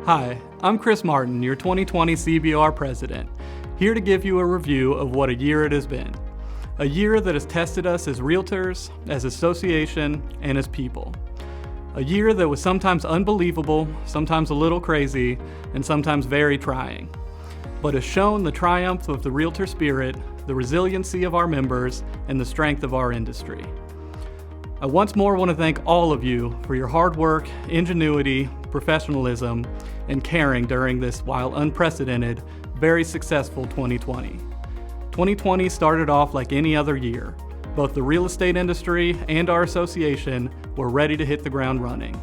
Hi, I'm Chris Martin, your 2020 CBOR president, here to give you a review of what a year it has been. A year that has tested us as realtors, as association, and as people. A year that was sometimes unbelievable, sometimes a little crazy, and sometimes very trying, but has shown the triumph of the realtor spirit, the resiliency of our members, and the strength of our industry. I once more want to thank all of you for your hard work, ingenuity, professionalism, and caring during this, while unprecedented, very successful 2020. 2020 started off like any other year. Both the real estate industry and our association were ready to hit the ground running.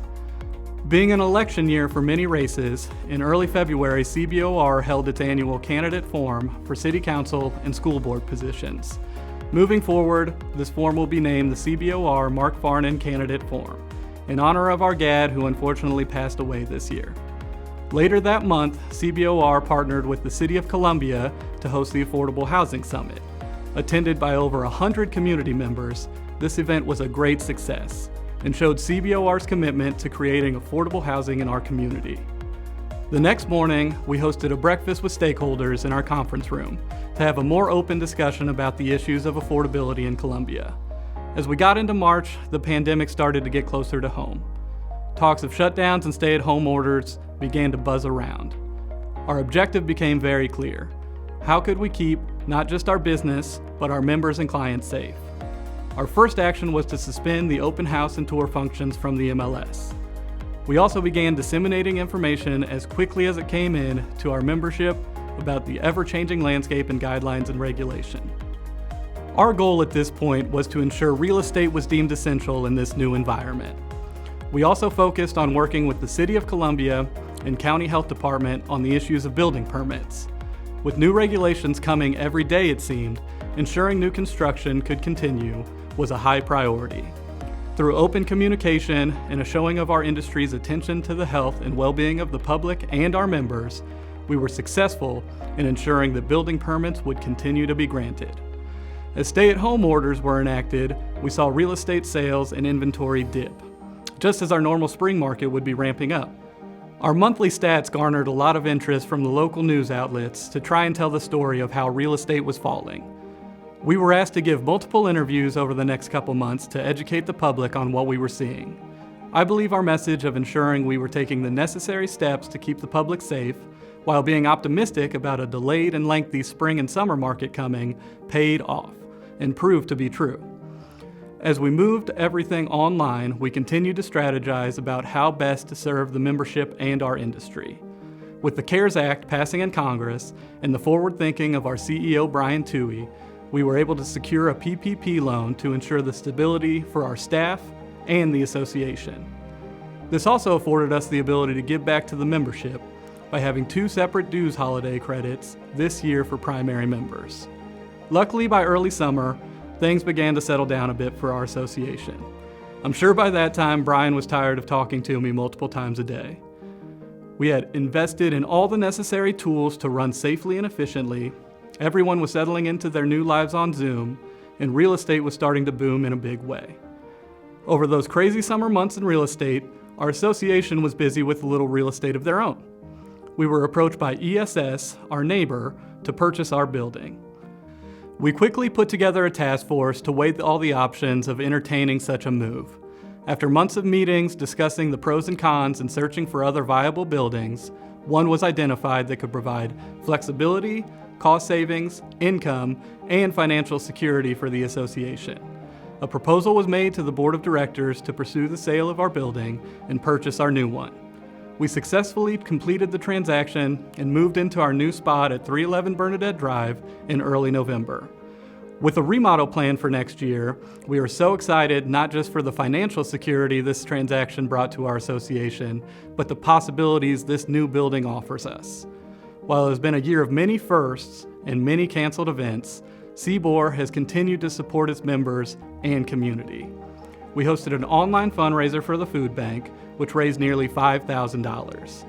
Being an election year for many races, in early February, CBOR held its annual candidate forum for city council and school board positions. Moving forward, this forum will be named the CBOR Mark Farnan Candidate Forum, in honor of our GAD who unfortunately passed away this year. Later that month, CBOR partnered with the City of Columbia to host the Affordable Housing Summit. Attended by over 100 community members, this event was a great success and showed CBOR's commitment to creating affordable housing in our community. The next morning, we hosted a breakfast with stakeholders in our conference room to have a more open discussion about the issues of affordability in Columbia. As we got into March, the pandemic started to get closer to home. Talks of shutdowns and stay-at-home orders began to buzz around. Our objective became very clear. How could we keep not just our business, but our members and clients safe? Our first action was to suspend the open house and tour functions from the MLS. We also began disseminating information as quickly as it came in to our membership about the ever-changing landscape and guidelines and regulation. Our goal at this point was to ensure real estate was deemed essential in this new environment. We also focused on working with the City of Columbia and County Health Department on the issues of building permits. With new regulations coming every day, it seemed, ensuring new construction could continue was a high priority. Through open communication and a showing of our industry's attention to the health and well-being of the public and our members, we were successful in ensuring that building permits would continue to be granted. As stay-at-home orders were enacted, we saw real estate sales and inventory dip, just as our normal spring market would be ramping up. Our monthly stats garnered a lot of interest from the local news outlets to try and tell the story of how real estate was falling. We were asked to give multiple interviews over the next couple months to educate the public on what we were seeing. I believe our message of ensuring we were taking the necessary steps to keep the public safe, while being optimistic about a delayed and lengthy spring and summer market coming, paid off and proved to be true. As we moved everything online, we continued to strategize about how best to serve the membership and our industry. With the CARES Act passing in Congress and the forward thinking of our CEO Brian Toohey, we were able to secure a PPP loan to ensure the stability for our staff and the association. This also afforded us the ability to give back to the membership by having 2 separate dues holiday credits this year for primary members. Luckily, by early summer, things began to settle down a bit for our association. I'm sure by that time, Brian was tired of talking to me multiple times a day. We had invested in all the necessary tools to run safely and efficiently. Everyone was settling into their new lives on Zoom, and real estate was starting to boom in a big way. Over those crazy summer months in real estate, our association was busy with a little real estate of their own. We were approached by ESS, our neighbor, to purchase our building. We quickly put together a task force to weigh all the options of entertaining such a move. After months of meetings discussing the pros and cons and searching for other viable buildings, one was identified that could provide flexibility, cost savings, income, and financial security for the association. A proposal was made to the board of directors to pursue the sale of our building and purchase our new one. We successfully completed the transaction and moved into our new spot at 311 Bernadette Drive in early November. With a remodel plan for next year, we are so excited not just for the financial security this transaction brought to our association, but the possibilities this new building offers us. While it has been a year of many firsts and many canceled events, CBOR has continued to support its members and community. We hosted an online fundraiser for the food bank, which raised nearly $5,000.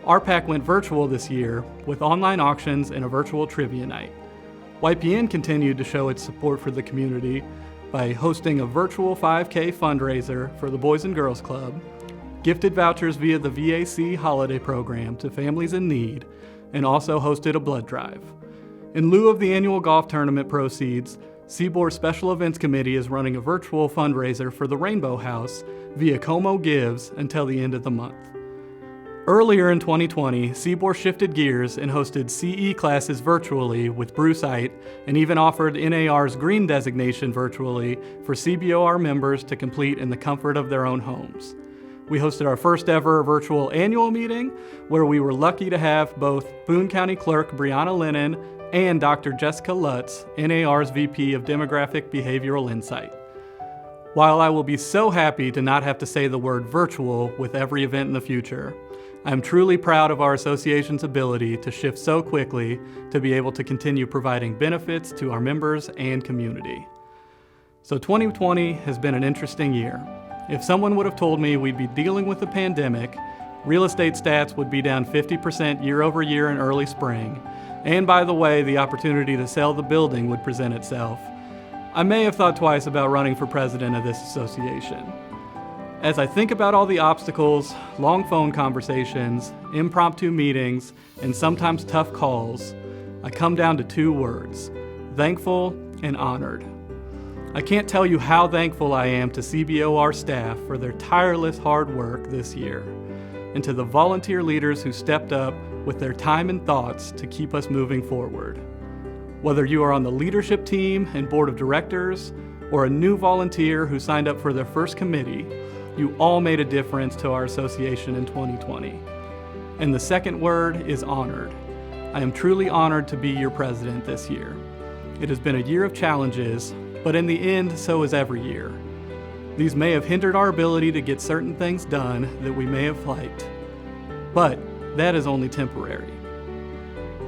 Our PAC went virtual this year with online auctions and a virtual trivia night. YPN continued to show its support for the community by hosting a virtual 5K fundraiser for the Boys and Girls Club, gifted vouchers via the VAC holiday program to families in need, and also hosted a blood drive. In lieu of the annual golf tournament proceeds, CBOR Special Events Committee is running a virtual fundraiser for the Rainbow House via Como Gives until the end of the month. Earlier in 2020, CBOR shifted gears and hosted CE classes virtually with Bruce Ite and even offered NAR's green designation virtually for CBOR members to complete in the comfort of their own homes. We hosted our first ever virtual annual meeting where we were lucky to have both Boone County Clerk Brianna Lennon and Dr. Jessica Lutz, NAR's VP of Demographic Behavioral Insight. While I will be so happy to not have to say the word virtual with every event in the future, I'm truly proud of our association's ability to shift so quickly to be able to continue providing benefits to our members and community. So 2020 has been an interesting year. If someone would have told me we'd be dealing with a pandemic, real estate stats would be down 50% year over year in early spring, and by the way, the opportunity to sell the building would present itself, I may have thought twice about running for president of this association. As I think about all the obstacles, long phone conversations, impromptu meetings, and sometimes tough calls, I come down to two words: thankful and honored. I can't tell you how thankful I am to CBOR staff for their tireless hard work this year, and to the volunteer leaders who stepped up with their time and thoughts to keep us moving forward. Whether you are on the leadership team and board of directors, or a new volunteer who signed up for their first committee, you all made a difference to our association in 2020. And the second word is honored. I am truly honored to be your president this year. It has been a year of challenges, but in the end, so is every year. These may have hindered our ability to get certain things done that we may have liked, but that is only temporary.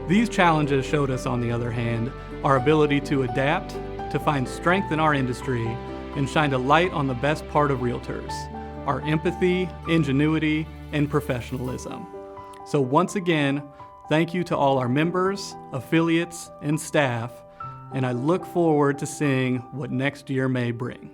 These challenges showed us, on the other hand, our ability to adapt, to find strength in our industry, and shined a light on the best part of realtors: our empathy, ingenuity, and professionalism. So once again, thank you to all our members, affiliates, and staff, and I look forward to seeing what next year may bring.